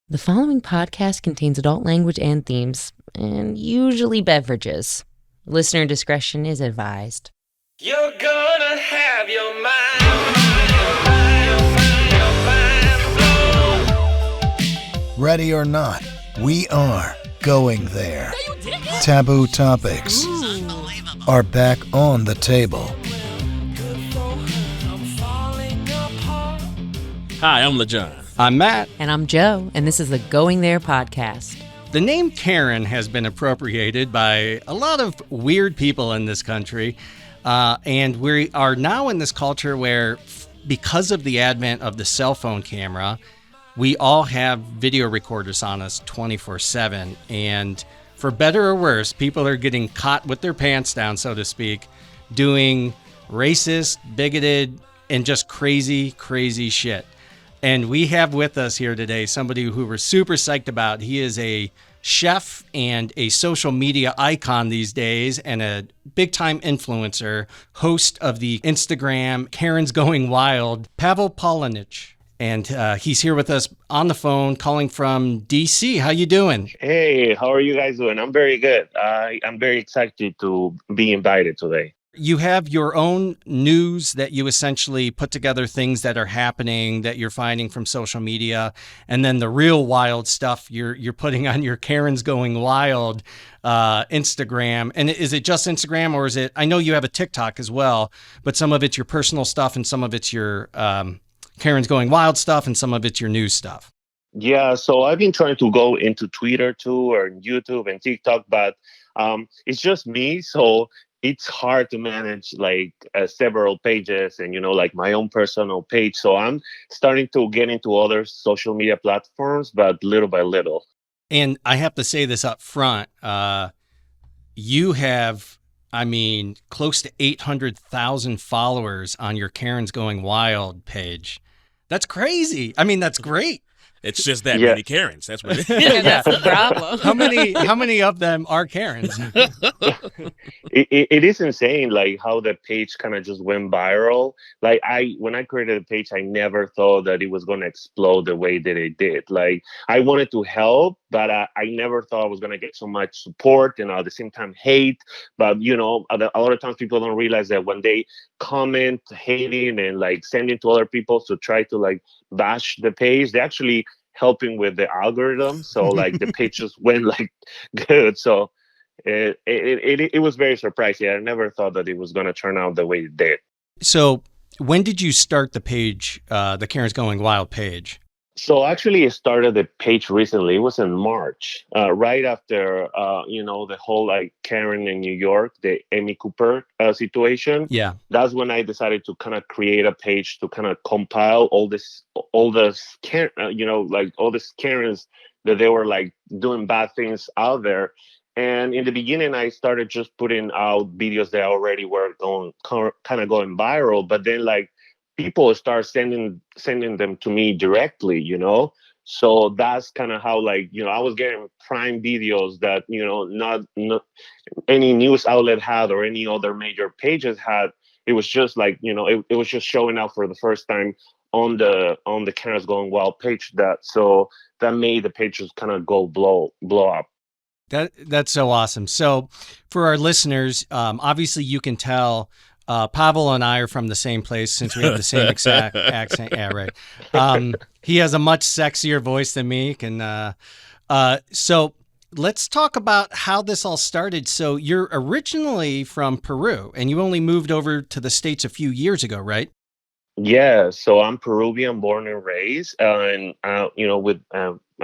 The following podcast contains adult language and themes, and usually beverages. Listener discretion is advised. You're gonna have your mind blown. Ready or not, we are going there. Taboo topics are back on the table. Hi, I'm LaJohn. I'm Matt. And I'm Joe, and this is the Going There podcast. The name Karen has been appropriated by a lot of weird people in this country, and we are now in this culture where, because of the advent of the cell phone camera, we all have video recorders on us 24/7, and for better or worse, people are getting caught with their pants down, so to speak, doing racist, bigoted, and just crazy shit. And we have with us here today somebody who we're super psyched about. He is a chef and a social media icon these days and a big-time influencer, host of the Instagram Karen's Going Wild, Pavel Polonich. And he's here with us on the phone, calling from D.C. How you doing? Hey, how are you guys doing? I'm very good. I'm very excited to be invited today. You have your own news that you essentially put together, things that are happening that you're finding from social media, and then the real wild stuff you're putting on your Karen's Going Wild Instagram. And is it just Instagram, or is it? I know you have a TikTok as well, but some of it's your personal stuff, and some of it's your Karen's Going Wild stuff, and some of it's your news stuff. Yeah, so I've been trying to go into Twitter too, or YouTube and TikTok, but it's just me, so it's hard to manage like several pages and, like my own personal page. So I'm starting to get into other social media platforms, but little by little. And I have to say this up front. You have, close to 800,000 followers on your Karen's Going Wild page. That's crazy. That's great. It's just that many Karens. That's what it is. Yeah, that's the problem. How many of them are Karens? It is insane, like how the page kind of just went viral. Like when I created the page, I never thought that it was going to explode the way that it did. Like I wanted to help, but I never thought I was going to get so much support and at the same time hate. But a lot of times people don't realize that when they comment hating and like sending to other people to try to like bash the page, they actually helping with the algorithm. So like the page just went like good. So it was very surprising. I never thought that it was going to turn out the way it did. So when did you start the page, the Karen's Going Wild page? So actually, I started the page recently. It was in March, right after, the whole like Karen in New York, the Amy Cooper situation. Yeah. That's when I decided to kind of create a page to kind of compile all the Karens that they were like doing bad things out there. And in the beginning, I started just putting out videos that already were kind of going viral, but then like people start sending them to me directly, So that's kind of how, like, I was getting prime videos that, not any news outlet had or any other major pages had. It was just like, it was just showing up for the first time on the Karen's Going Wild page. That made the page just kind of go blow up. That's so awesome. So for our listeners, obviously you can tell Pavel and I are from the same place since we have the same exact accent. Yeah, right. He has a much sexier voice than me. So let's talk about how this all started. So you're originally from Peru, and you only moved over to the States a few years ago, right? Yeah, so I'm Peruvian, born and raised, I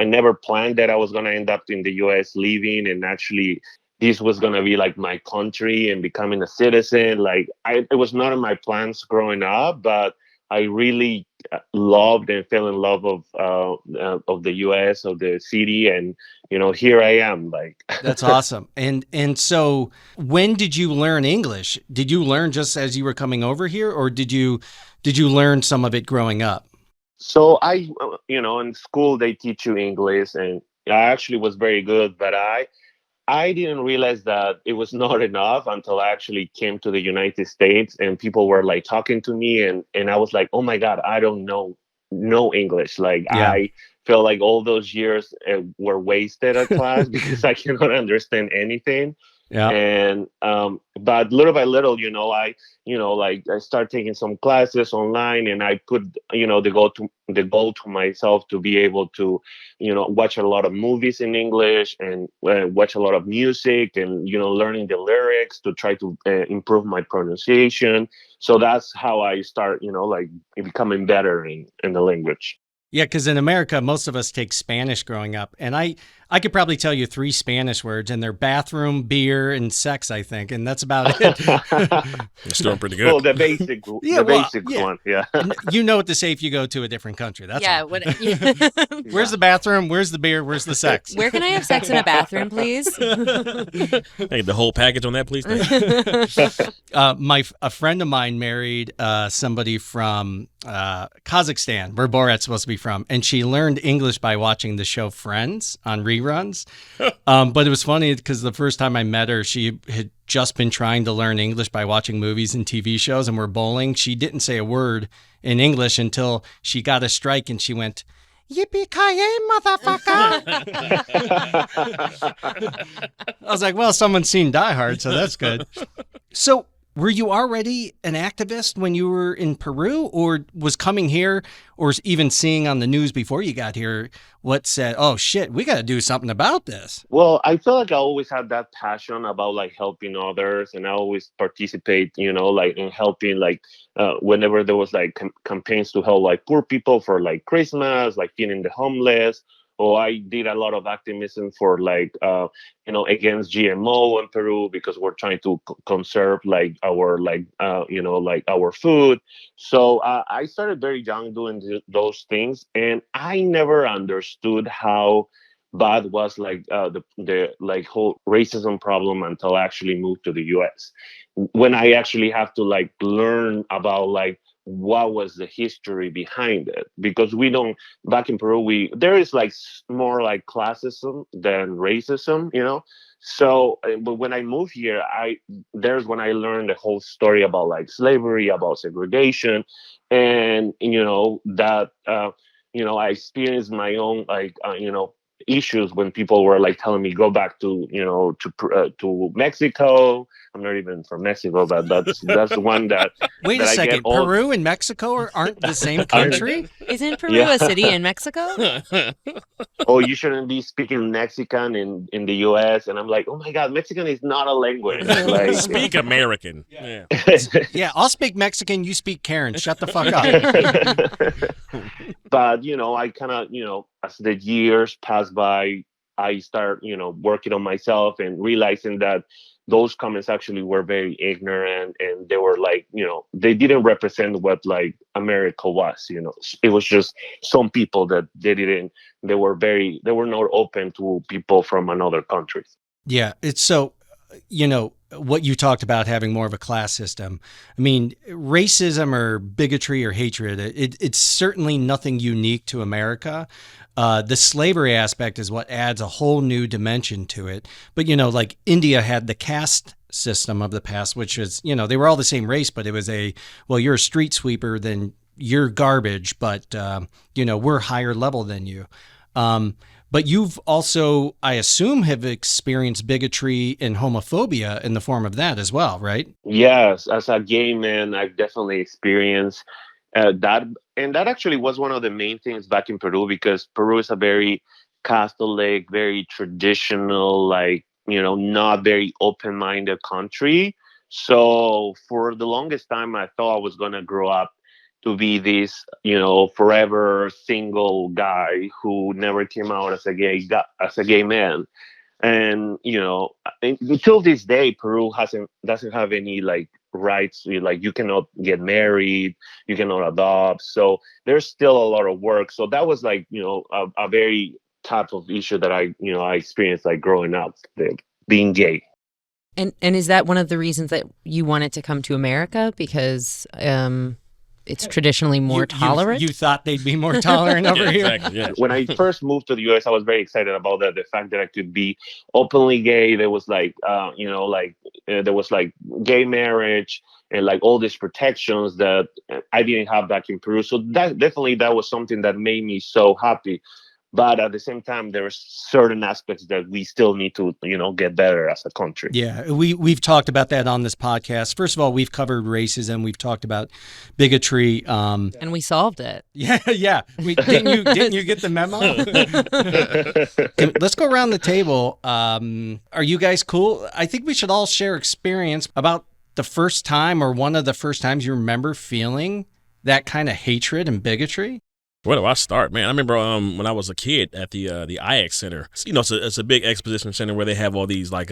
never planned that I was going to end up in the U.S. living, and actually this was going to be like my country and becoming a citizen. Like it was not in my plans growing up, but I really loved and fell in love of the U.S., of the city, and here I am. Like that's awesome. And so, when did you learn English? Did you learn just as you were coming over here, or did you learn some of it growing up? So in school they teach you English, and I actually was very good, but I didn't realize that it was not enough until I actually came to the United States and people were like talking to me and I was like, oh my God, I don't know English. Like, yeah. I feel like all those years were wasted at class because I cannot understand anything. Yeah. And but little by little, like I start taking some classes online, and I put, the goal to myself to be able to, watch a lot of movies in English, and watch a lot of music, and learning the lyrics to try to improve my pronunciation. So that's how I start, like becoming better in the language. Yeah, because in America, most of us take Spanish growing up, and I could probably tell you 3 Spanish words, and they're bathroom, beer, and sex, I think, and that's about it. You're still pretty good. Well, the basic, one, yeah. You know what to say if you go to a different country. That's Yeah. all. Where's Where's the bathroom? Where's the beer? Where's the sex? Where can I have sex in a bathroom, please? Hey, the whole package on that, please. A friend of mine married somebody from Kazakhstan, where Borat's supposed to be from, and she learned English by watching the show Friends on reruns. But it was funny because the first time I met her, she had just been trying to learn English by watching movies and TV shows, and we're bowling. She didn't say a word in English until she got a strike, and she went, "Yippee-ki-yay, motherfucker!" I was like, well, someone's seen Die Hard, so that's good. So were you already an activist when you were in Peru, or was coming here, or even seeing on the news before you got here what said, oh shit, we got to do something about this? Well, I feel like I always had that passion about like helping others, and I always participate, like in helping, like whenever there was like campaigns to help like poor people for like Christmas, like feeding the homeless. Or I did a lot of activism for like against GMO in Peru, because we're trying to conserve like our like our food. So I started very young doing those things, and I never understood how bad was like the like whole racism problem until I actually moved to the US, when I actually have to like learn about like what was the history behind it, because we don't, back in Peru, there is like more like classism than racism. So but when I moved here, there's when I learned the whole story about like slavery, about segregation, and that I experienced my own like issues when people were like telling me go back to to Mexico. I'm not even from Mexico, but that's one that. Wait that a I get second. all- Peru and Mexico aren't the same country? Isn't Peru Yeah. a city in Mexico? Oh, you shouldn't be speaking Mexican in the U.S. And I'm like, oh my God, Mexican is not a language. Like, Speak American. Yeah. Yeah, I'll speak Mexican, you speak Karen. Shut the fuck up. but I kind of as the years pass by, I start working on myself and realizing that those comments actually were very ignorant, and they were like they didn't represent what like America was. It was just some people that they were not open to people from another countries. Yeah, it's so, what you talked about, having more of a class system. I mean, racism or bigotry or hatred, it's certainly nothing unique to America. The slavery aspect is what adds a whole new dimension to it. But, like India had the caste system of the past, which is, they were all the same race, but it was well, you're a street sweeper, then you're garbage, but, we're higher level than you. But you've also, I assume, have experienced bigotry and homophobia in the form of that as well, right? Yes, as a gay man, I've definitely experienced that. And that actually was one of the main things back in Peru, because Peru is a very Catholic, very traditional, like, not very open-minded country. So for the longest time, I thought I was going to grow up to be this, forever single guy who never came out as a gay man. And until this day, Peru doesn't have any like rights. Like, you cannot get married, you cannot adopt. So there's still a lot of work. So that was like a very type of issue that I experienced like growing up, being gay. And is that one of the reasons that you wanted to come to America? Because it's traditionally more tolerant? You thought they'd be more tolerant over here? Exactly, yeah. When I first moved to the US, I was very excited about that. The fact that I could be openly gay. There was like, there was like gay marriage and like all these protections that I didn't have back in Peru. So that was something that made me so happy. But at the same time, there are certain aspects that we still need to, get better as a country. Yeah, we've talked about that on this podcast. First of all, we've covered racism. We've talked about bigotry. And we solved it. Yeah. Didn't you get the memo? Let's go around the table. Are you guys cool? I think we should all share experience about the first time or one of the first times you remember feeling that kind of hatred and bigotry. Where do I start, man? I remember when I was a kid at the IX Center. It's a big exposition center where they have all these like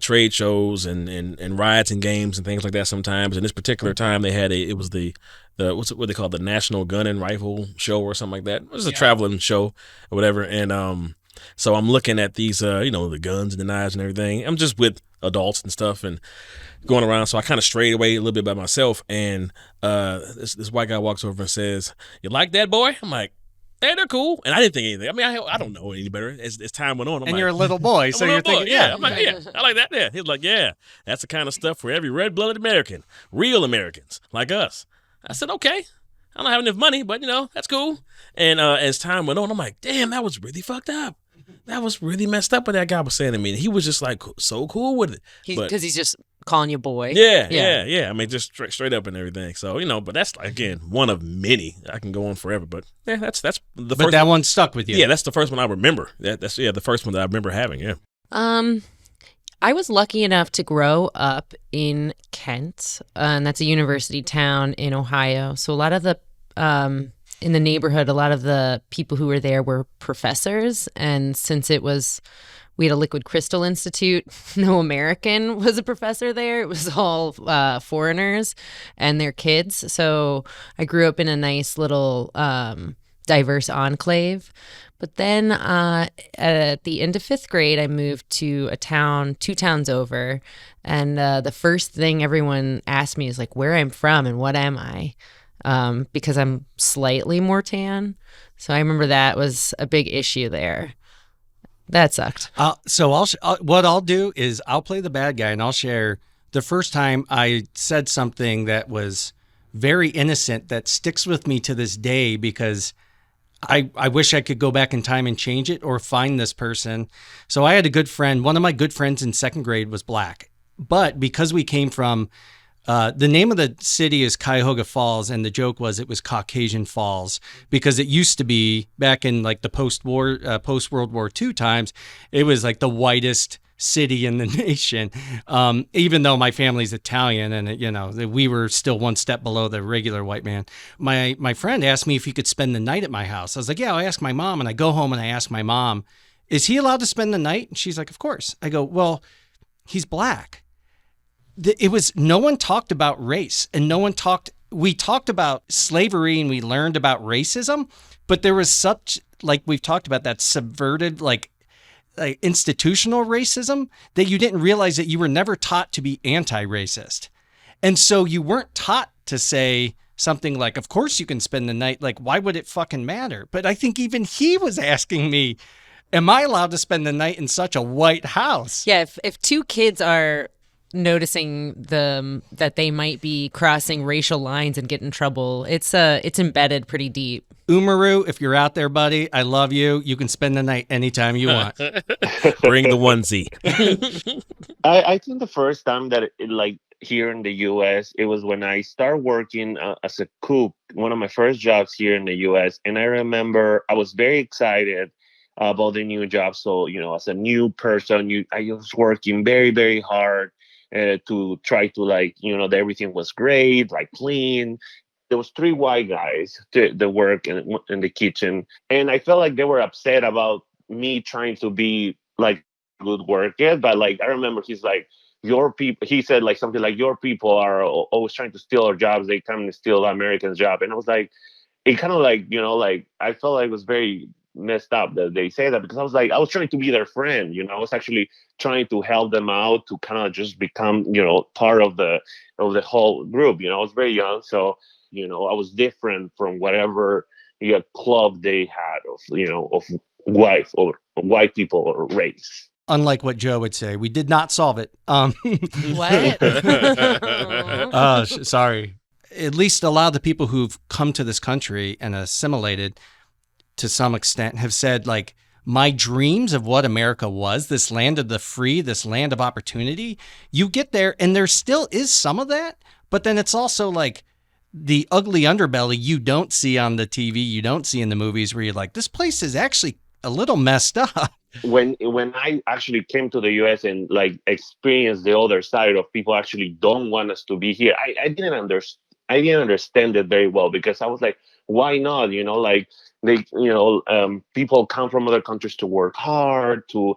trade shows and riots and games and things like that sometimes. And this particular time they had it was the what they call the National Gun and Rifle Show or something like that. It was a traveling show or whatever. And so I'm looking at these the guns and the knives and everything. I'm just with adults and stuff and going around. So I kind of strayed away a little bit by myself. And this white guy walks over and says, "You like that, boy?" I'm like, "Hey, they're cool." And I didn't think anything. I mean, I don't know any better. As time went on, And you're a little boy, so you're thinking, yeah. I'm like, yeah, I like that. Yeah. He's like, yeah, that's the kind of stuff for every red-blooded American, real Americans like us. I said, okay. I don't have enough money, but that's cool. And as time went on, I'm like, damn, that was really fucked up. That was really messed up what that guy was saying to me. And he was just like so cool with it. Because he's just calling you boy. Yeah. I mean, just straight up and everything. So, but that's, again, one of many. I can go on forever. But, yeah, that's the first. But that one stuck with you. Yeah, that's the first one I remember. That's the first one that I remember having, yeah. I was lucky enough to grow up in Kent, and that's a university town in Ohio. So a lot of the in the neighborhood, a lot of the people who were there were professors. And since we had a liquid crystal institute, no American was a professor there. It was all foreigners and their kids. So I grew up in a nice little diverse enclave. But then at the end of 5th grade, I moved to a town 2 towns over. And the first thing everyone asked me is like, where I'm from and what am I? Because I'm slightly more tan. So I remember that was a big issue there. That sucked. So what I'll do is I'll play the bad guy and I'll share the first time I said something that was very innocent that sticks with me to this day because I wish I could go back in time and change it or find this person. So I had a good friend. One of my good friends in 2nd grade was black. But because we came from the name of the city is Cuyahoga Falls, and the joke was it was Caucasian Falls because it used to be back in like the post-World War II times, it was like the whitest city in the nation. Even though my family's Italian and we were still one step below the regular white man. My friend asked me if he could spend the night at my house. I was like, yeah, I'll ask my mom. And I go home and I ask my mom, is he allowed to spend the night? And she's like, of course. I go, well, he's black. No one talked about race and we talked about slavery and we learned about racism, but there was such, like we've talked about, that subverted, like institutional racism that you didn't realize that you were never taught to be anti-racist. And so you weren't taught to say something like, of course you can spend the night. Like, why would it fucking matter? But I think even he was asking me, am I allowed to spend the night in such a white house? Yeah, if 2 kids are noticing that they might be crossing racial lines and get in trouble, it's embedded pretty deep. Umaru, if you're out there, buddy, I love you. You can spend the night anytime you want. Bring the onesie. I think the first time that here in the U.S., it was when I started working as a cook, one of my first jobs here in the U.S. And I remember I was very excited about the new job. So, as a new person, I was working very, very hard to try to that everything was great, clean. There was 3 white guys that work in the kitchen. And I felt like they were upset about me trying to be good worker. But I remember he's like, your people, he said something like, your people are always trying to steal our jobs. They come to steal Americans' job. And I was like, it kind of I felt like it was very messed up that they say that, because I was trying to be their friend. I was actually trying to help them out to kind of just become, part of the whole group. I was very young. So, I was different from whatever club they had of white people or race. Unlike what Joe would say, we did not solve it. What? Sorry. At least a lot of the people who've come to this country and assimilated to some extent, have said, like, my dreams of what America was, this land of the free, this land of opportunity, you get there and there still is some of that, but then it's also like the ugly underbelly you don't see on the TV, you don't see in the movies, where you're like, this place is actually a little messed up. When I actually came to the US and like experienced the other side of people actually don't want us to be here, I didn't understand it very well, because I was like, why not? Like people come from other countries to work hard, to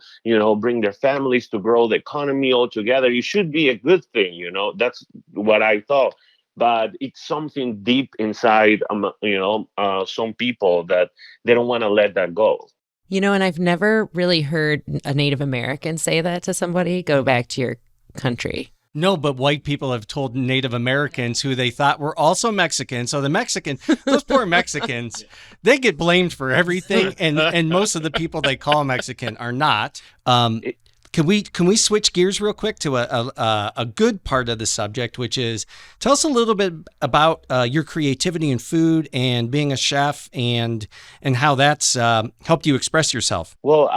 bring their families, to grow the economy all together. It should be a good thing. That's what I thought. But it's something deep inside, some people, that they don't want to let that go. And I've never really heard a Native American say that to somebody. Go back to your country. No, but white people have told Native Americans, who they thought were also Mexican. So those poor Mexicans, they get blamed for everything. And most of the people they call Mexican are not. Can we switch gears real quick to a good part of the subject, which is, tell us a little bit about your creativity in food and being a chef, and how that's helped you express yourself. Well,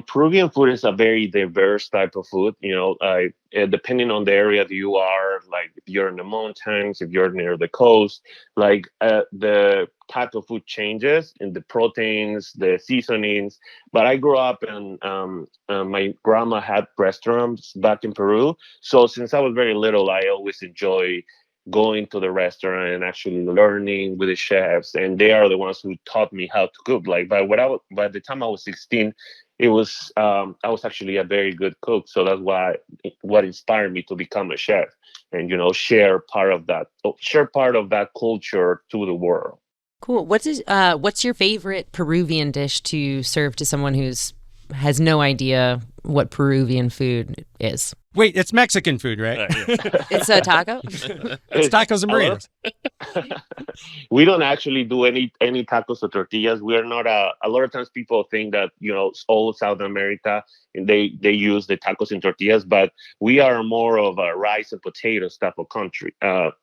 Peruvian food is a very diverse type of food. Depending on the area that you are, like if you're in the mountains, if you're near the coast, like the type of food changes in the proteins, the seasonings. But I grew up and my grandma had restaurants back in Peru. So since I was very little, I always enjoy going to the restaurant and actually learning with the chefs. And they are the ones who taught me how to cook. Like by the time I was 16, I was actually a very good cook. So that's what inspired me to become a chef, and share part of that culture to the world. Cool. What's your favorite Peruvian dish to serve to someone has no idea what Peruvian food is? Wait, it's Mexican food, right? It's a taco? It's tacos and burritos. We don't actually do any tacos or tortillas. We are not a lot of times people think that all South America, and they use the tacos and tortillas, but we are more of a rice and potatoes type of country.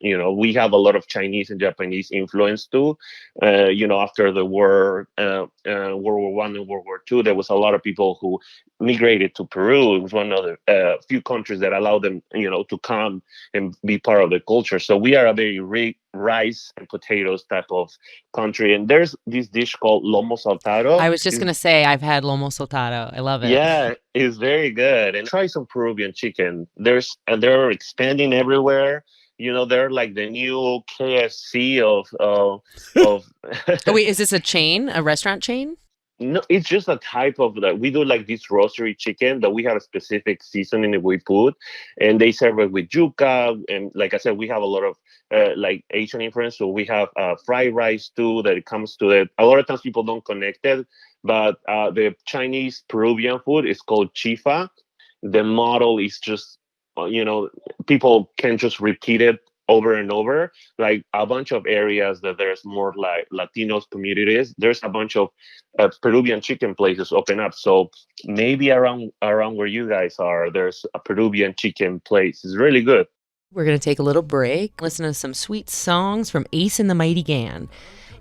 We have a lot of Chinese and Japanese influence too. After the war, World War I and World War II, there was a lot of people who migrated to Peru. It was one of the few countries that allowed them, to come and be part of the culture. So we are a very rice and potatoes type of country. And there's this dish called lomo saltado. I was just going to say, I've had lomo saltado. I love it. Yeah, it's very good. And try some Peruvian chicken. They're expanding everywhere. They're like the new KFC of. Oh, wait, is this a restaurant chain? No, it's just a type of we do like this roastery chicken that we have a specific seasoning that we put, and they serve it with yuca. And like I said, we have a lot of like Asian influence. So we have fried rice too that it comes to it. A lot of times people don't connect it, but the Chinese Peruvian food is called chifa. The model is just, people can just repeat it over and over, like a bunch of areas that there's more like Latinos communities. There's a bunch of Peruvian chicken places open up. So maybe around where you guys are, there's a Peruvian chicken place. It's really good. We're going to take a little break, listen to some sweet songs from Ace and the Mighty Gan.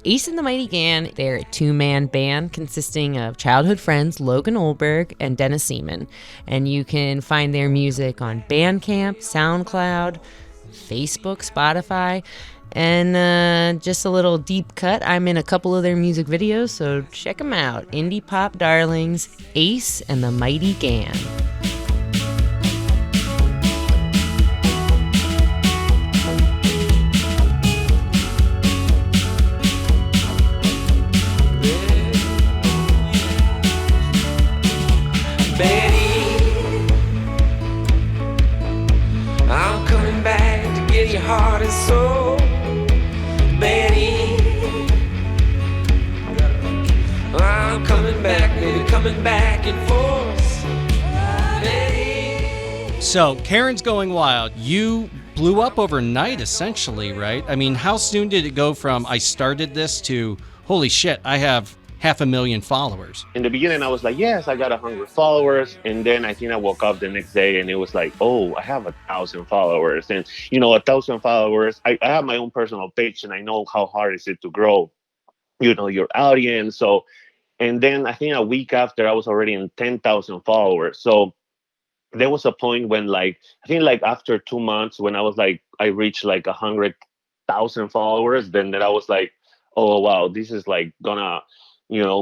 Ace and the Mighty Gan, they're a two-man band consisting of childhood friends Logan Olberg and Dennis Seaman. And you can find their music on Bandcamp, SoundCloud, Facebook, Spotify, and just a little deep cut. I'm in a couple of their music videos, so check them out. Indie pop darlings, Ace and the Mighty Gan. Heart and soul, Betty. I'm coming back, maybe coming back in force, Betty. So, Karen's Going Wild, you blew up overnight, essentially, right? I mean, how soon did it go from I started this to holy shit, I have 500,000 followers? In the beginning, I was like, yes, I got 100 followers. And then I think I woke up the next day and it was like, oh, I have 1,000 followers. And, 1,000 followers, I have my own personal page and I know how hard is it to grow your audience. So, and then I think a week after, I was already in 10,000 followers. So there was a point when, like, I think like after 2 months, when I was like, I reached like 100,000 followers. Then I was like, oh wow, this is like gonna,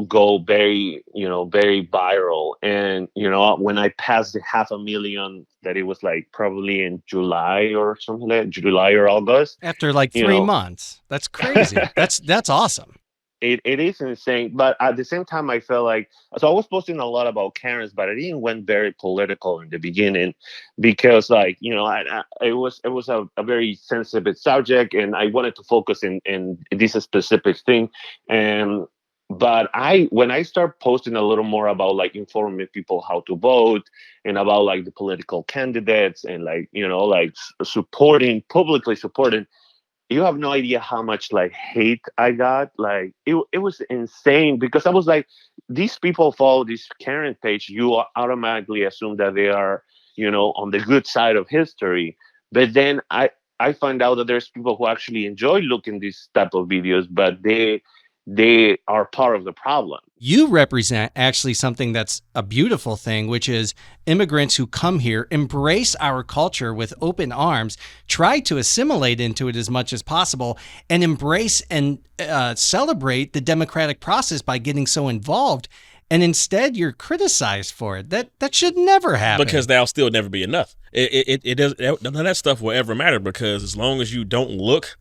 go very, very viral. And when I passed the 500,000, that it was like probably in July or something, like July or August. After like you 3 months. That's crazy. That's awesome. it is insane, but at the same time, I felt like, so I was posting a lot about Karens, but I didn't went very political in the beginning, because, like, it was a very sensitive subject, and I wanted to focus in this specific thing. And but when I start posting a little more about, like, informing people how to vote, and about, like, the political candidates, and, like, like, publicly supporting, you have no idea how much, like, hate I got. Like, it was insane, because I was like, these people follow this Karen page, you automatically assume that they are, on the good side of history. But then I find out that there's people who actually enjoy looking these type of videos, but they are part of the problem. You represent actually something that's a beautiful thing, which is immigrants who come here, embrace our culture with open arms, try to assimilate into it as much as possible, and embrace and celebrate the democratic process by getting so involved. And instead, you're criticized for it. That should never happen. Because that'll still never be enough. It does. None of that stuff will ever matter, because as long as you don't look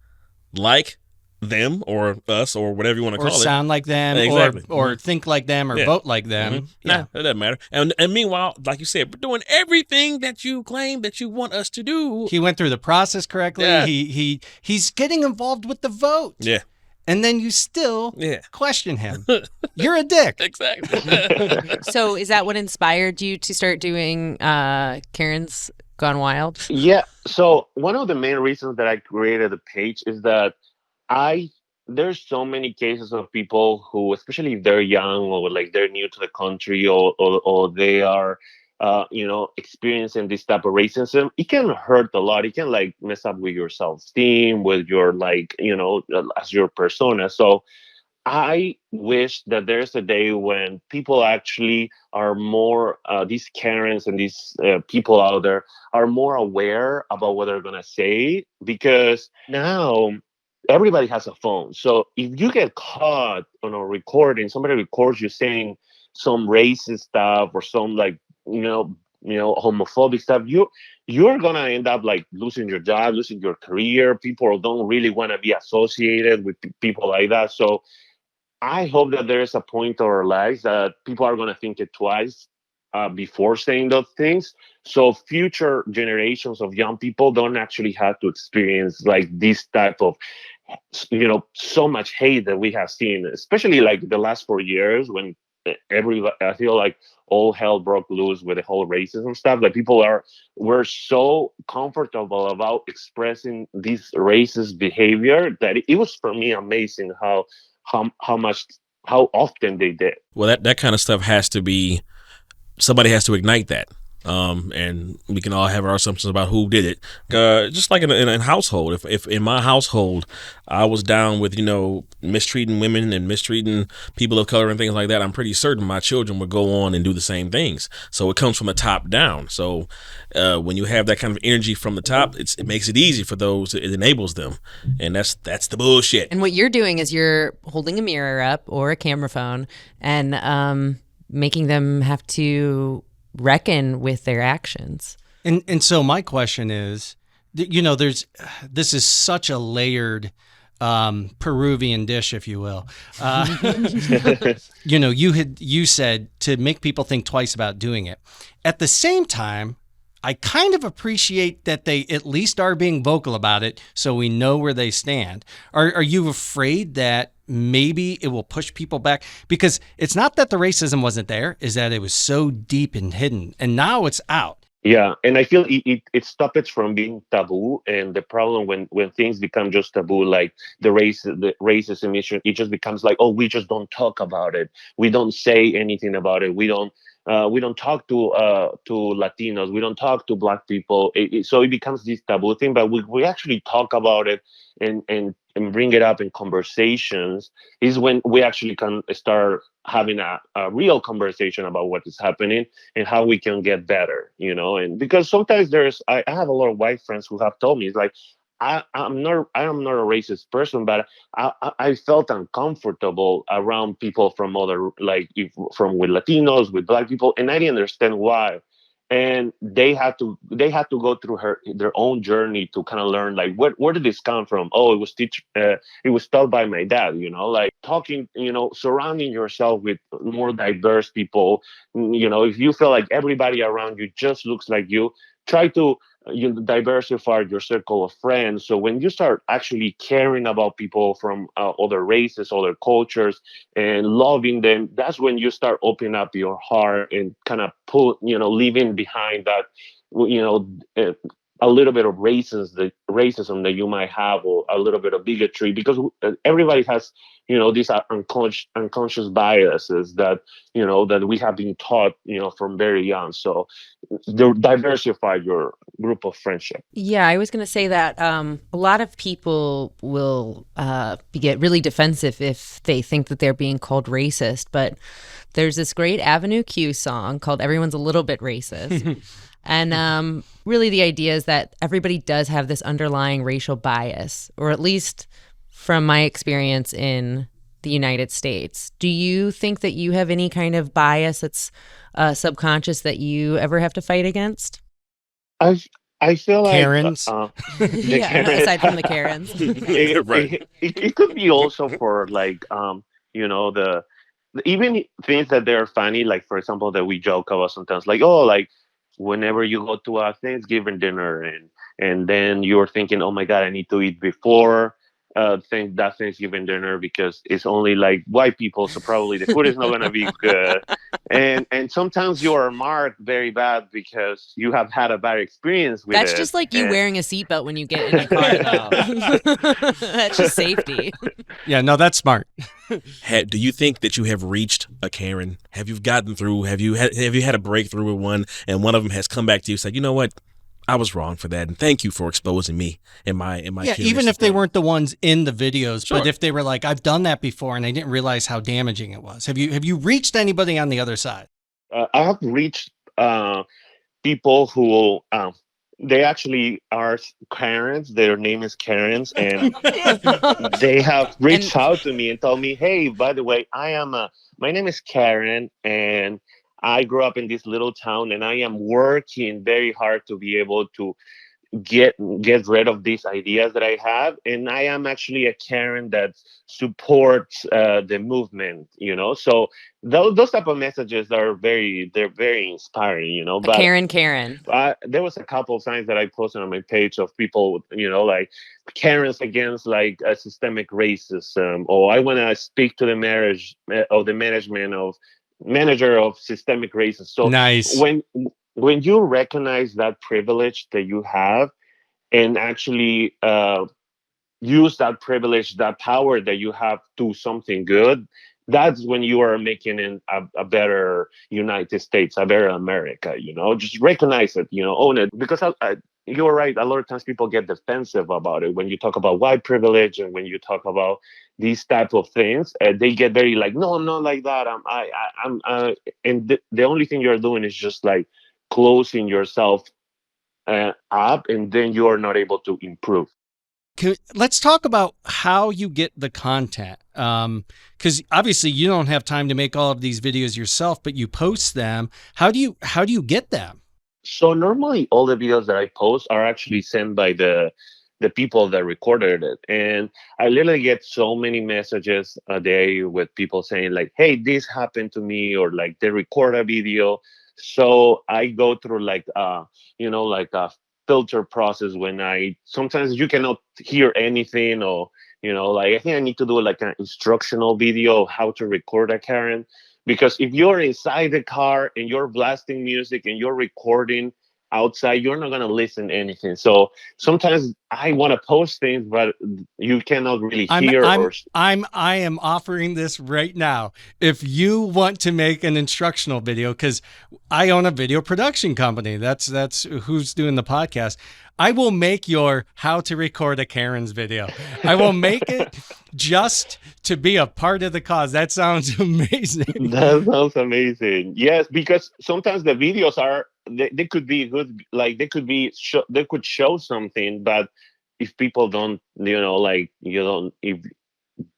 like them or us or whatever you want to or call it, sound like them, exactly, or think like them, or vote like them. Nah, that doesn't matter. And meanwhile, like you said, we're doing everything that you claim that you want us to do. He went through the process correctly. Yeah. He's getting involved with the vote. Yeah. And then you still Yeah. question him. You're a dick. Exactly. So is that what inspired you to start doing Karen's Gone Wild? Yeah. So one of the main reasons that I created the page is that there's so many cases of people who, especially if they're young, or like they're new to the country, or they are experiencing this type of racism. It can hurt a lot. It can, like, mess up with your self-esteem, with your, like, as your persona. So I wish that there's a day when people actually are more, these Karens and these people out there are more aware about what they're going to say, because now everybody has a phone. So if you get caught on a recording, somebody records you saying some racist stuff, or some, like, homophobic stuff, you're gonna end up, like, losing your job, losing your career. People don't really want to be associated with people like that. So I hope that there is a point in our lives that people are gonna think it twice before saying those things, so future generations of young people don't actually have to experience, like, this type of, so much hate that we have seen, especially, like, the last 4 years, when I feel like all hell broke loose with the whole racism stuff. Like, were so comfortable about expressing this racist behavior that it was, for me, amazing how often they did. Well, that kind of stuff has to be, somebody has to ignite that. And we can all have our assumptions about who did it. Just like in a household, if in my household I was down with, mistreating women and mistreating people of color and things like that, I'm pretty certain my children would go on and do the same things. So it comes from the top down. So when you have that kind of energy from the top, it makes it easy for those. It enables them, and that's the bullshit. And what you're doing is you're holding a mirror up or a camera phone and making them have to reckon with their actions. And so my question is, this is such a layered Peruvian dish, if you will. You said to make people think twice about doing it. At the same time, I kind of appreciate that they at least are being vocal about it, so we know where they stand. Are you afraid that maybe it will push people back? Because it's not that the racism wasn't there, is that it was so deep and hidden, and now it's out. Yeah, and I feel it stops it from being taboo. And the problem when things become just taboo, like the racism issue, it just becomes like, oh, we just don't talk about it. We don't say anything about it. We don't We don't talk to Latinos. We don't talk to Black people. So it becomes this taboo thing. But we actually talk about it and bring it up in conversations. Is when we actually can start having a real conversation about what is happening and how we can get better. And because sometimes I have a lot of white friends who have told me, it's like, I am not a racist person, but I felt uncomfortable around people from other, like, from with Latinos, with Black people, and I didn't understand why. And they had to go through their own journey to kind of learn, like, where did this come from? Oh, it was taught by my dad. Like, talking, surrounding yourself with more diverse people. If you feel like everybody around you just looks like you, try to diversify your circle of friends. So when you start actually caring about people from other races, other cultures, and loving them, that's when you start opening up your heart and kind of leaving behind that, you know, uh, a little bit of racism that you might have, or a little bit of bigotry, because everybody has, these are unconscious biases that, that we have been taught, from very young. So diversify your group of friendship. Yeah, I was going to say that a lot of people will get really defensive if they think that they're being called racist. But there's this great Avenue Q song called Everyone's a Little Bit Racist. And really the idea is that everybody does have this underlying racial bias, or at least from my experience in the United States. Do you think that you have any kind of bias that's subconscious that you ever have to fight against? I I feel like Karens. the Yeah, Karen, aside from the Karens. Right. it could be also for, like, even things that they're funny, like, for example, that we joke about sometimes, like, oh, like, whenever you go to a Thanksgiving dinner, and then you're thinking, oh my god, I need to eat before that Thanksgiving dinner, because it's only like white people, so probably the food is not gonna be good. And sometimes you are marked very bad because you have had a bad experience with That's it. just like you And wearing a seatbelt when you get in a car, though. That's just safety. Yeah, no, that's smart. Do you think that you have reached a Karen? Have you gotten through? Have you had a breakthrough with one, and one of them has come back to you and said, you know what, I was wrong for that, and thank you for exposing me and my Yeah, curious even if they spirit." weren't the ones in the videos, Sure. but if they were like, I've done that before and I didn't realize how damaging it was. Have you reached anybody on the other side? I have reached people who they actually are Karens. Their name is Karens, and they have And reached out to me and told me, "Hey, by the way, my name is Karen, and I grew up in this little town, and I am working very hard to be able to get get rid of these ideas that I have, and I am actually a Karen that supports the movement." So those type of messages they're very inspiring. a But Karen. there was a couple of times that I posted on my page of people, like Karens against, like, systemic racism, or I want to speak to the marriage of the management of manager of systemic racism. So Nice. when you recognize that privilege that you have, and actually use that privilege, that power that you have, to something good, that's when you are making a better United States, a better America. Just recognize it, own it, because you're right. A lot of times people get defensive about it when you talk about white privilege, and when you talk about these type of things. They get very like, no, I'm not like that. I'm and the only thing you're doing is just like closing yourself up, and then you are not able to improve. Let's talk about how you get the content. Because obviously you don't have time to make all of these videos yourself, but you post them. How do you get them? So normally all the videos that I post are actually sent by the people that recorded it. And I literally get so many messages a day with people saying, like, hey, this happened to me, or like they record a video. So I go through, like, like a filter process. When I sometimes you cannot hear anything, or like, I think I need to do like an instructional video of how to record a Karen. Because if you're inside the car and you're blasting music and you're recording outside, you're not gonna listen to anything. So sometimes I want to post things, but you cannot really I'm hear I'm or I am offering this right now. If you want to make an instructional video, because I own a video production company. That's who's doing the podcast. I will make your how to record a Karen's video. I will make it just to be a part of the cause. That sounds amazing. That sounds amazing. Yes, because sometimes the videos are they could be good, like they could be they could show something, but if people don't, like you don't if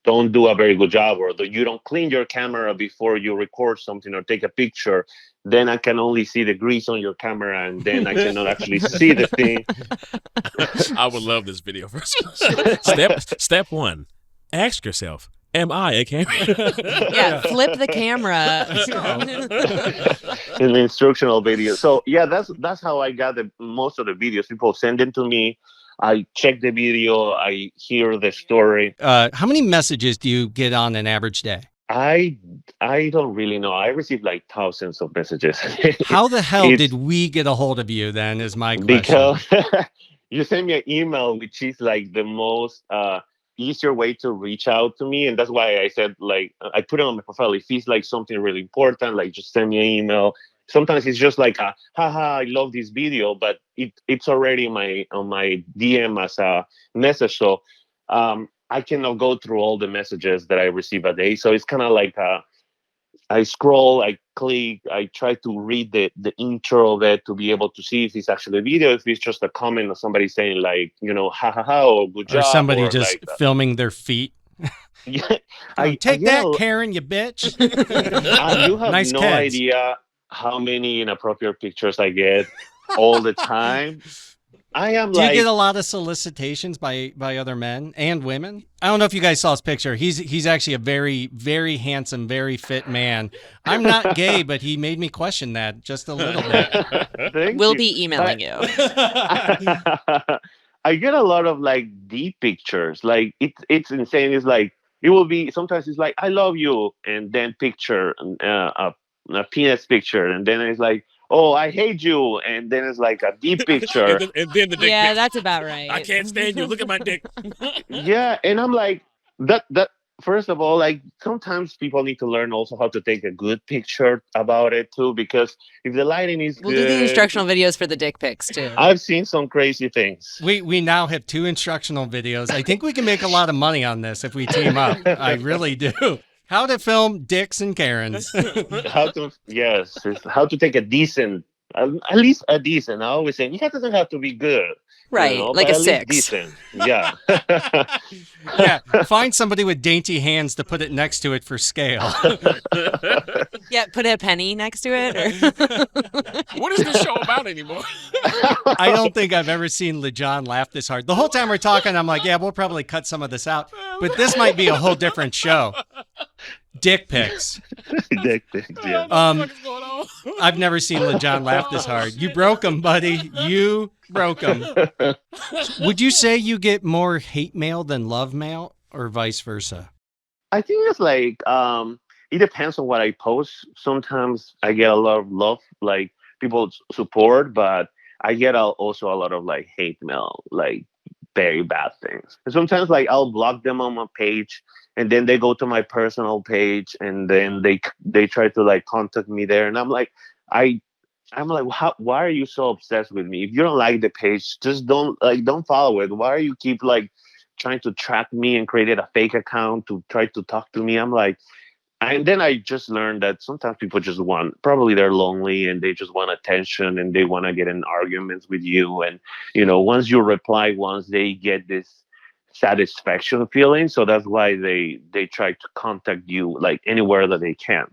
don't do a very good job, or you don't clean your camera before you record something or take a picture, then I can only see the grease on your camera, and then I cannot actually see the thing. I would love this video. Step one: ask yourself, am I a camera? Yeah, flip the camera. In the instructional video. So yeah, that's how I got most of the videos. People send them to me. I check the video. I hear the story. How many messages do you get on an average day? I don't really know. I receive like thousands of messages. How the hell It's did we get a hold of you then is my question. because you send me an email, which is like the most easier way to reach out to me, and that's why I said, like, I put it on my profile. If it's like something really important, like, just send me an email. Sometimes it's just like a haha, I love this video, but it's already on my DM as a message. So I cannot go through all the messages that I receive a day. So it's kind of like I scroll, I click, I try to read the intro of it to be able to see if it's actually a video, if it's just a comment or somebody saying, like, ha ha ha, or good job. Or somebody or just like filming their feet. yeah, Take get that, Karen, you bitch. you have Nice no kids. idea how many inappropriate pictures I get all the time. I am Do like, you get a lot of solicitations by other men and women? I don't know if you guys saw his picture. He's actually a very, very handsome, very fit man. I'm not gay, but he made me question that just a little bit. thank We'll you. be emailing you. I get a lot of like deep pictures. Like it's insane. It's like it will be sometimes it's like I love you, and then picture a penis picture, and then it's like, oh, I hate you, and then it's like a deep picture. and then the dick Yeah, pic. that's about right. I can't stand you. Look at my dick. Yeah, and I'm like that. First of all, like sometimes people need to learn also how to take a good picture about it too, because if the lighting is We'll good, do the instructional videos for the dick pics too. I've seen some crazy things. We now have 2 instructional videos. I think we can make a lot of money on this if we team up. I really do. How to film dicks and Karens. How to how to take a decent, at least a decent. I always say it doesn't have to be good, Right, like but a at least 6. decent. Yeah. Yeah, find somebody with dainty hands to put it next to it for scale. Yeah, put a penny next to it. Or What is this show about anymore? I don't think I've ever seen LeJohn laugh this hard. The whole time we're talking, I'm like, yeah, we'll probably cut some of this out. But this might be a whole different show. Dick pics. Dick pics, yeah. What is going on? I've never seen LeJohn laugh this hard. You broke him, buddy. You broke him. Would you say you get more hate mail than love mail, or vice versa? I think it's like it depends on what I post. Sometimes I get a lot of love, like people support, but I get also a lot of like hate mail, like very bad things. And sometimes like I'll block them on my page, and then they go to my personal page, and then they try to like contact me there, and I'm like, why are you so obsessed with me? If you don't like the page, just don't follow it. Why are you keep like trying to track me and created a fake account to try to talk to me? I'm like, and then I just learned that sometimes people just probably they're lonely and they just want attention and they want to get in arguments with you. And, once you reply once, they get this satisfaction feeling. So that's why they try to contact you like anywhere that they can.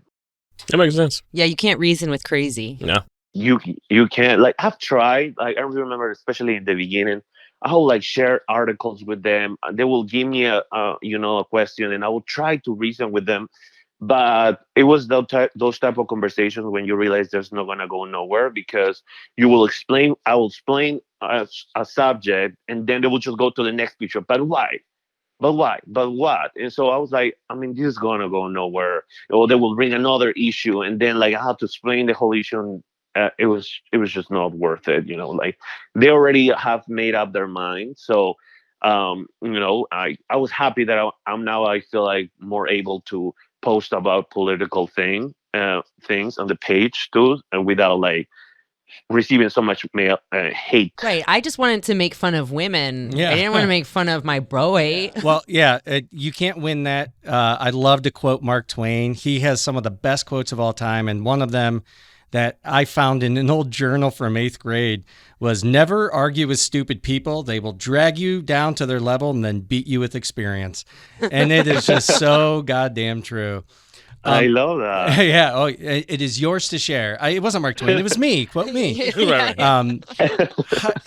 That makes sense. Yeah, you can't reason with crazy. Yeah. You can't, like, I've tried, like I remember especially in the beginning, I'll like share articles with them. They will give me a question, and I will try to reason with them. But it was those type of conversations when you realize there's not gonna go nowhere, because I will explain a subject, and then they will just go to the next picture. But why? But why? But what? And so I was like, I mean, this is gonna go nowhere. Or they will bring another issue, and then like I have to explain the whole issue it was just not worth it. Like they already have made up their mind. So I was happy that I'm now, I feel like more able to post about political things on the page too, and without like receiving so much hate. Right. I just wanted to make fun of women. Yeah. I didn't want to make fun of my bro. Well, yeah, you can't win that. I love to quote Mark Twain. He has some of the best quotes of all time, and one of them that I found in an old journal from 8th grade was, "Never argue with stupid people. They will drag you down to their level and then beat you with experience." And it is just so goddamn true. I love that. Yeah. Oh, it is yours to share. It wasn't Mark Twain. It was me. Quote me.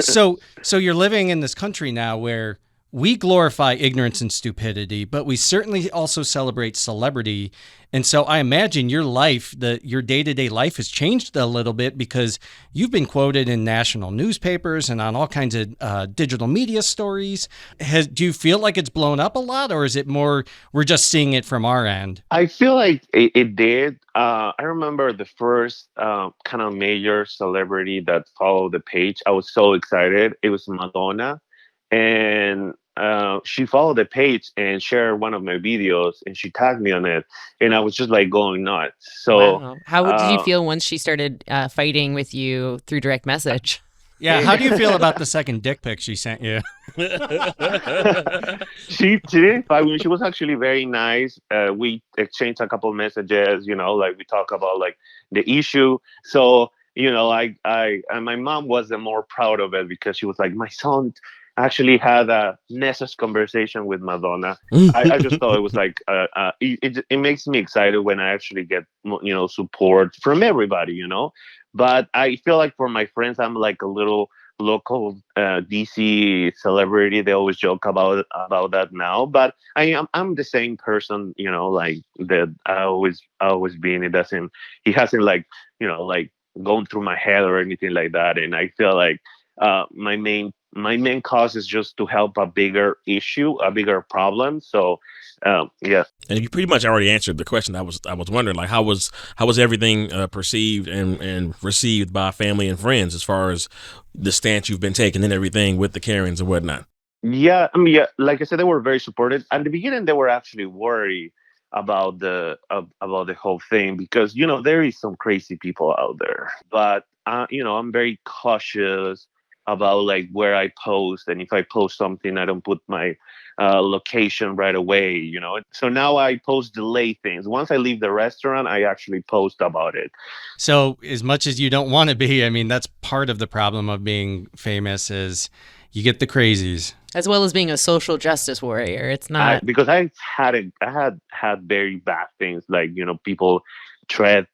So you're living in this country now where we glorify ignorance and stupidity, but we certainly also celebrate celebrity. And so I imagine your life, your day-to-day life has changed a little bit because you've been quoted in national newspapers and on all kinds of digital media stories. Do you feel like it's blown up a lot, or is it more we're just seeing it from our end? I feel like it did. I remember the first kind of major celebrity that followed the page. I was so excited. It was Madonna. And she followed the page and shared one of my videos, and she tagged me on it, and I was just like going nuts. So Wow. How did you feel once she started fighting with you through direct message? Yeah, how do you feel about the second dick pic she sent you? She didn't fight with me. She was actually very nice. We exchanged a couple messages, like we talk about like the issue. So my mom wasn't more proud of it because she was like, my son actually had a message conversation with Madonna. I just thought it was like it makes me excited when I actually get support from everybody. But I feel like for my friends, I'm like a little local DC celebrity. They always joke about that now, but I'm the same person, like that I always been. He hasn't like gone through my head or anything like that. And I feel like my main cause is just to help a bigger issue, a bigger problem. So yeah. And you pretty much already answered the question. I was wondering, like, how was everything perceived and received by family and friends as far as the stance you've been taking and everything with the Karens and whatnot? Yeah, I mean, yeah, like I said, they were very supportive. At the beginning, they were actually worried about the whole thing because there is some crazy people out there. But I'm very cautious about like where I post, and if I post something, I don't put my location right away. So now I post delay things. Once I leave the restaurant, I actually post about it. So as much as you don't want to be, I mean, that's part of the problem of being famous is you get the crazies. As well as being a social justice warrior. It's not because I had very bad things, like people threaten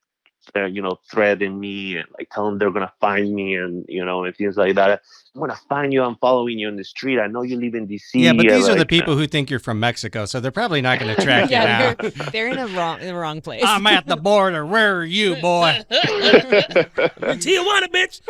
me and like tell them they're gonna find me and and things like that. I'm gonna find you. I'm following you on the street. I know you live in DC. Yeah, but these are the people who think you're from Mexico, so they're probably not going to track you down. They're in the wrong place. I'm at the border. Where are you, boy? Tijuana, bitch.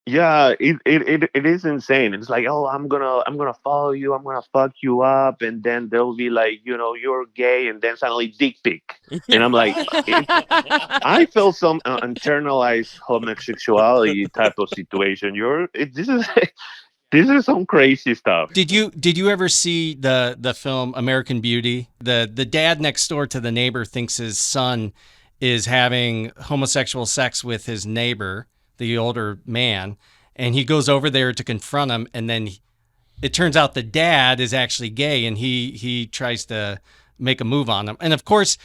Yeah, it is insane. It's like, oh, I'm gonna follow you, I'm gonna fuck you up, and then they'll be like, you're gay, and then suddenly dick pic, and I'm like, I feel some internalized homosexuality type of situation. This is some crazy stuff. Did you ever see the film American Beauty? The dad next door to the neighbor thinks his son is having homosexual sex with his neighbor, the older man, and he goes over there to confront him, and then it turns out the dad is actually gay, and he tries to make a move on him. And of course,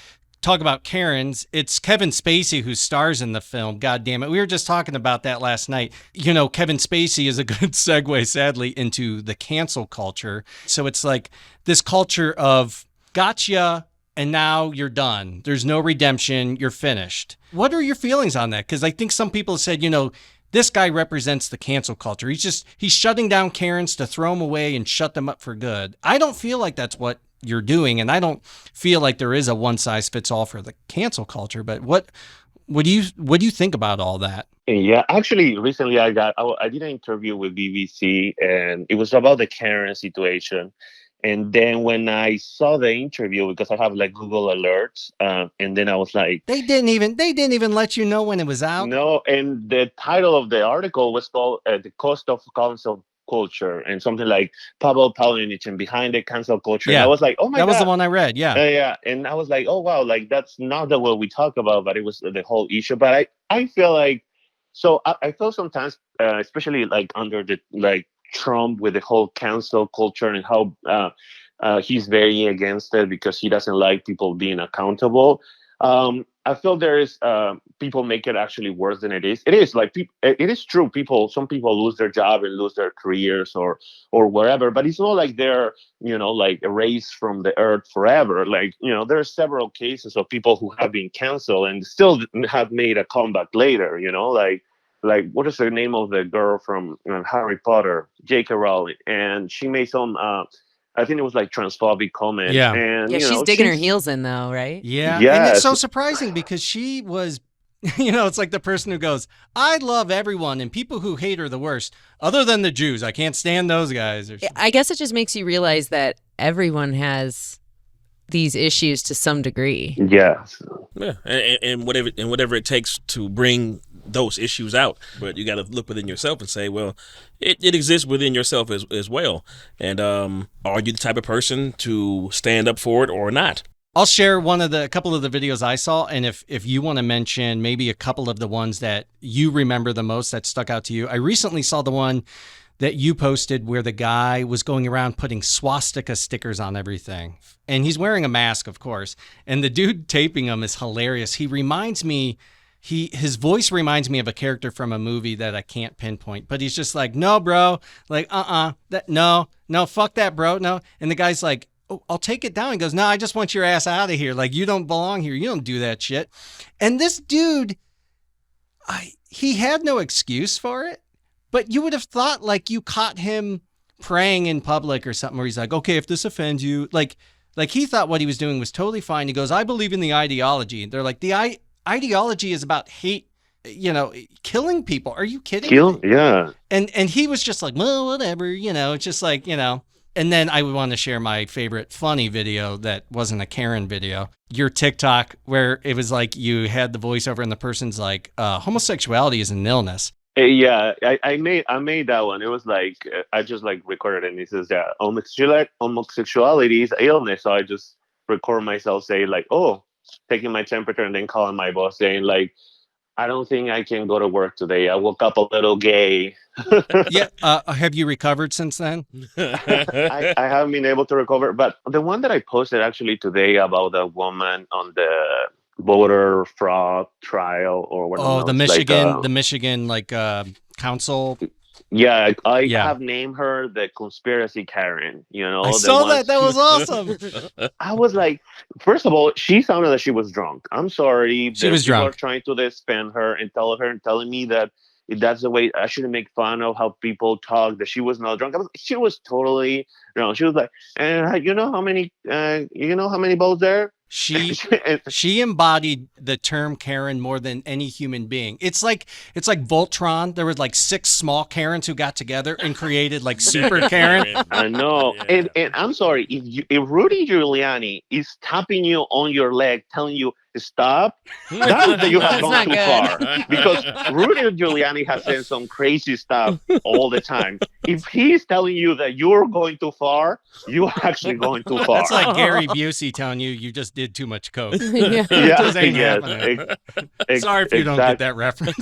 talk about Karens, it's Kevin Spacey who stars in the film. God damn it. We were just talking about that last night. Kevin Spacey is a good segue, sadly, into the cancel culture. So it's like this culture of gotcha, and now you're done. There's no redemption. You're finished. What are your feelings on that? Because I think some people said, this guy represents the cancel culture. He's shutting down Karens to throw them away and shut them up for good. I don't feel like that's what you're doing, and I don't feel like there is a one size fits all for the cancel culture. But what do you think about all that? Yeah, actually, recently I did an interview with BBC, and it was about the Karen situation. And then when I saw the interview, because I have like Google alerts, and then I was like, They didn't even let you know when it was out. no. And the title of the article was called "The Cost of Cancel Culture" and something like Pavel Palinic and behind the cancel culture. And I Yeah. was like, oh my That was god, the one I read. Yeah. yeah. And I was like, oh wow, like that's not the what we talk about, but it was the whole issue. But I feel like, so I feel sometimes, especially like under the like Trump with the whole cancel culture and how he's very against it because he doesn't like people being accountable. I feel there is people make it actually worse than it is. It is like it is true. Some people lose their job and lose their careers or wherever, but it's not like they're like erased from the earth forever. Like there are several cases of people who have been canceled and still have made a comeback later. Like what is the name of the girl from Harry Potter, J.K. Rowling, and she made some. I think it was like transphobic comment. Yeah. And Yeah, she's digging her heels in though, right? Yeah. And Yes. it's so surprising because she was, it's like the person who goes, I love everyone and people who hate are the worst, other than the Jews. I can't stand those guys. Or I guess it just makes you realize that everyone has these issues to some degree. Yes. Yeah, and whatever it takes to bring those issues out, but you got to look within yourself and say, well, it exists within yourself as well. And are you the type of person to stand up for it or not? I'll share a couple of the videos I saw, and if you want to mention maybe a couple of the ones that you remember the most that stuck out to you. I recently saw the one that you posted where the guy was going around putting swastika stickers on everything. And he's wearing a mask, of course. And the dude taping him is hilarious. He reminds me, his voice reminds me of a character from a movie that I can't pinpoint. But he's just like, no, bro. Like, no, fuck that, bro. No. And the guy's like, oh, I'll take it down. He goes, no, I just want your ass out of here. Like, you don't belong here. You don't do that shit. And this dude, he had no excuse for it. But you would have thought like you caught him praying in public or something where he's like, okay, if this offends you, like he thought what he was doing was totally fine. He goes, I believe in the ideology. They're like, the ideology is about hate, killing people. Are you kidding me? Yeah. And he was just like, well, whatever, it's just like, And then I would want to share my favorite funny video that wasn't a Karen video. Your TikTok where it was like you had the voiceover and the person's like, homosexuality is an illness. Yeah, I made that one. It was like I just like recorded it and it says that homosexuality is illness. So I just record myself saying like, oh, taking my temperature and then calling my boss saying like, I don't think I can go to work today. I woke up a little gay. Yeah. Have you recovered since then? I haven't been able to recover. But the one that I posted actually today about the woman on the voter fraud trial or whatever. Oh, the Michigan council. Yeah, I have named her the conspiracy Karen. I saw that. That was awesome. I was like, first of all, she sounded like she was drunk. I'm sorry. She was drunk. People are trying to defend her and telling me that that's the way I shouldn't make fun of how people talk. That she was not drunk. She was totally She was like, and you know how many votes there? She embodied the term Karen more than any human being. It's like Voltron. There was like 6 small Karens who got together and created like Super Karen. I know. Yeah. And I'm sorry, if Rudy Giuliani is tapping you on your leg, telling you stop, that you have gone too far. Because Rudy Giuliani has said some crazy stuff all the time. If he's telling you that you're going too far, you're actually going too far. That's like Gary Busey telling you just did too much coke. Yeah. Just ain't happening. Sorry if you don't get that reference.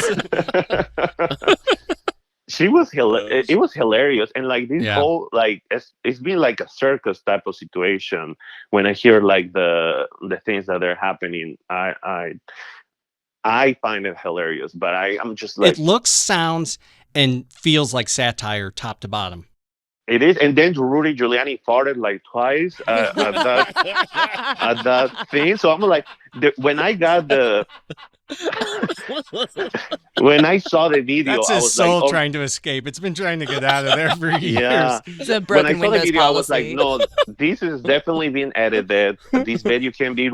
She was it was hilarious, and like this whole like it's been like a circus type of situation. When I hear like the things that are happening, I find it hilarious. But I'm just like, it looks, sounds, and feels like satire top to bottom. It is, and then Rudy Giuliani farted like twice at that thing. So I'm like, when I saw the video, that's I his was soul like, trying to escape. It's been trying to get out of there for years. Yeah. It's a broken when I saw the Windows video, policy. I was like, no, this is definitely being edited. This video can be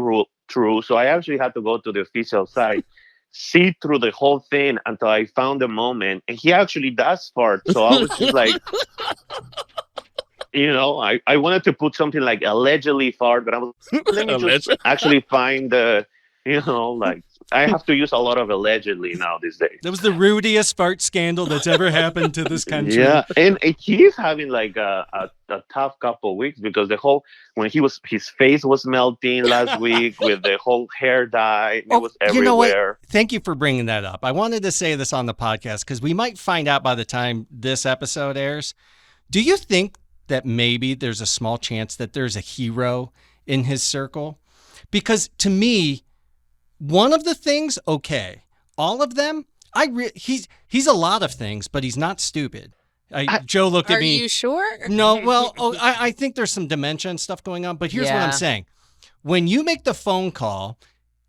true. So I actually had to go to the official site, see through the whole thing until I found the moment, and he actually does fart. So I was just like, I wanted to put something like allegedly fart, but I was let me just actually find the, like I have to use a lot of allegedly now these days. That was the rudiest fart scandal that's ever happened to this country. Yeah, and he's having like a tough couple of weeks because when his face was melting last week with the whole hair dye. It was everywhere. You know what? Thank you for bringing that up. I wanted to say this on the podcast because we might find out by the time this episode airs. Do you think that maybe there's a small chance that there's a hero in his circle? Because to me, one of the things, okay, all of them, he's a lot of things, but he's not stupid. Joe looked at me. Are you sure? No, well, I think there's some dementia and stuff going on, but here's what I'm saying. When you make the phone call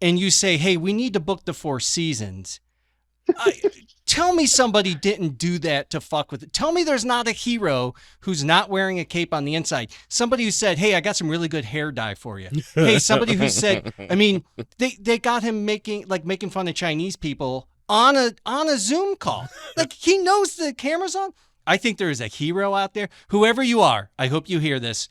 and you say, hey, we need to book the Four Seasons, tell me somebody didn't do that to fuck with it. Tell me there's not a hero who's not wearing a cape on the inside. Somebody who said, hey, I got some really good hair dye for you. Hey, somebody who said, I mean, they got him making fun of Chinese people on a Zoom call. Like, he knows the camera's on. I think there is a hero out there. Whoever you are, I hope you hear this.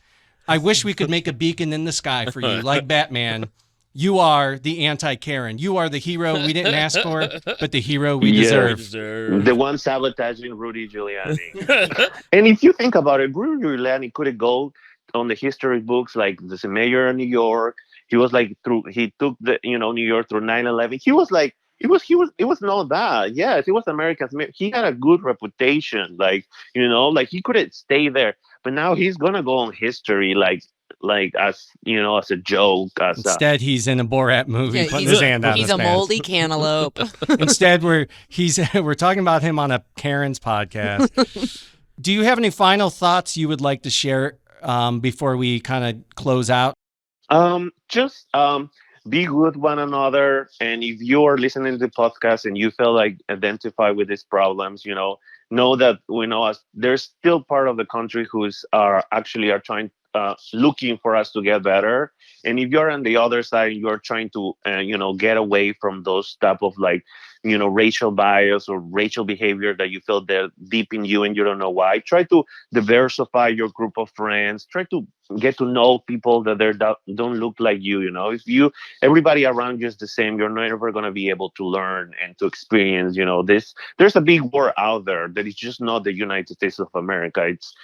I wish we could make a beacon in the sky for you, like Batman. You are the anti-Karen. You are the hero we didn't ask for, but the hero we deserve. The one sabotaging Rudy Giuliani. And if you think about it, Rudy Giuliani could have gone on the history books like the mayor of New York. He was like he took the New York through 9/11. He was like it was not bad. Yes, it was America's mayor. He had a good reputation. Like he could have stayed there. But now he's gonna go on history like as as a joke. Instead, he's in a Borat movie putting his hand out. He's a moldy cantaloupe. Instead, we're talking about him on a Karen's podcast. Do you have any final thoughts you would like to share before we kind of close out? Just be good one another, and if you are listening to the podcast and you feel like identify with these problems, know that there's still part of the country who's are trying looking for us to get better. And if you're on the other side, you're trying to get away from those type of racial bias or racial behavior that you feel they're deep in you and you don't know why. Try to diversify your group of friends. Try to get to know people that don't look like you. If everybody around you is the same, you're never going to be able to learn and to experience this. There's a big war out there that is just not the United States of America. It's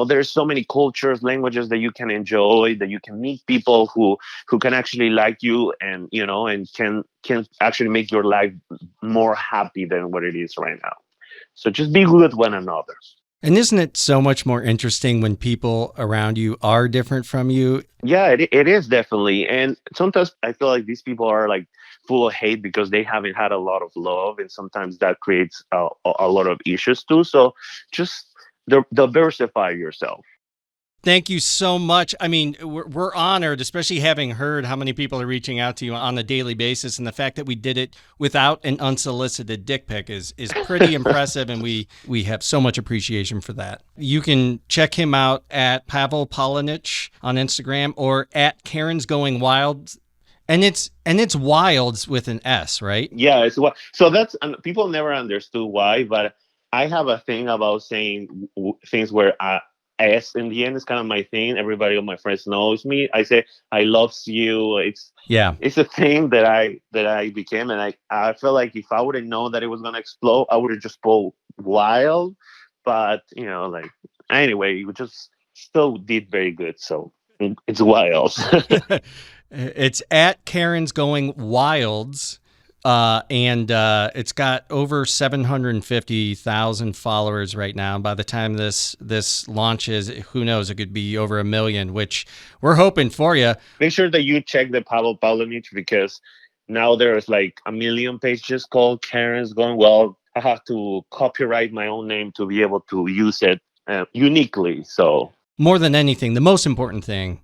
there's so many cultures, languages that you can enjoy, that you can meet people who can actually like you and and can actually make your life more happy than what it is right now. So just be good with one another. And isn't it so much more interesting when people around you are different from you? Yeah, it is definitely. And sometimes I feel like these people are like full of hate because they haven't had a lot of love. And sometimes that creates a lot of issues too. So just diversify yourself. Thank you so much. I mean, we're honored, especially having heard how many people are reaching out to you on a daily basis. And the fact that we did it without an unsolicited dick pic is pretty impressive. And we have so much appreciation for that. You can check him out at Pavel Polonich on Instagram or at Karen's Going Wild. And it's wilds with an S, right? Yeah. It's so that's people never understood why, but I have a thing about saying things where S in the end is kind of my thing. Everybody of my friends knows me. I say I loves you. It's a thing that I became, and I feel like if I would have known that it was gonna explode, I would have just pulled wild. But anyway, we just still did very good. So it's wild. It's at Karen's Going Wilds. And it's got over 750,000 followers right now. By the time this launches, who knows, it could be over 1 million, which we're hoping for you. Make sure that you check the Pavel Polonich because now there's like 1 million pages called Karen's Going Well. I have to copyright my own name to be able to use it uniquely. So more than anything, the most important thing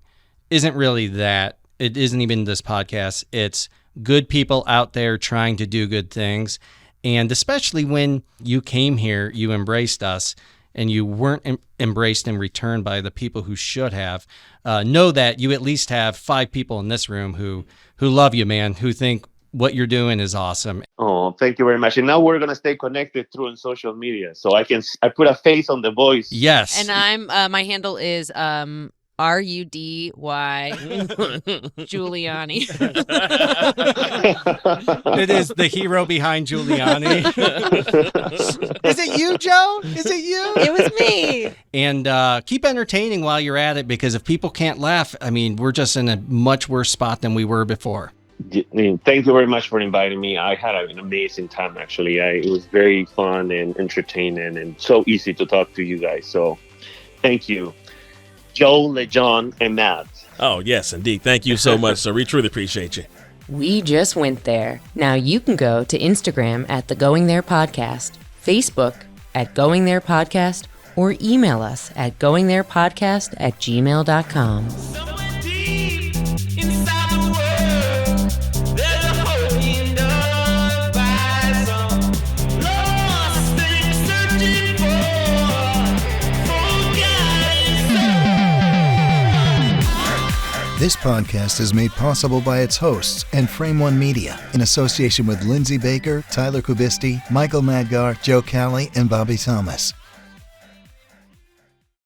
isn't really that. It isn't even this podcast. It's good people out there trying to do good things. And especially when you came here, you embraced us and you weren't embraced in return by the people who should have. Know that you at least have 5 people in this room who love you, man, who think what you're doing is awesome. Oh, thank you very much. And now we're gonna stay connected through on social media, so I put a face on the voice. Yes. And I'm my handle is RUDY Giuliani. It is the hero behind Giuliani. Is it you, Joe? Is it you? It was me. And keep entertaining while you're at it, because if people can't laugh, I mean, we're just in a much worse spot than we were before. Thank you very much for inviting me. I had an amazing time, actually. It was very fun and entertaining and so easy to talk to you guys. So thank you, Joe, LeJohn, and Matt. Oh, yes, indeed. Thank you so much, sir. We truly appreciate you. We just went there. Now you can go to Instagram at the Going There Podcast, Facebook at Going There Podcast, or email us at goingtherepodcast@gmail.com. Somewhere deep inside the world, there's a hole dug by some lost thing searching for forgotten. This podcast is made possible by its hosts and Frame One Media in association with Lindsay Baker, Tyler Kubisti, Michael Madgar, Joe Calley, and Bobby Thomas.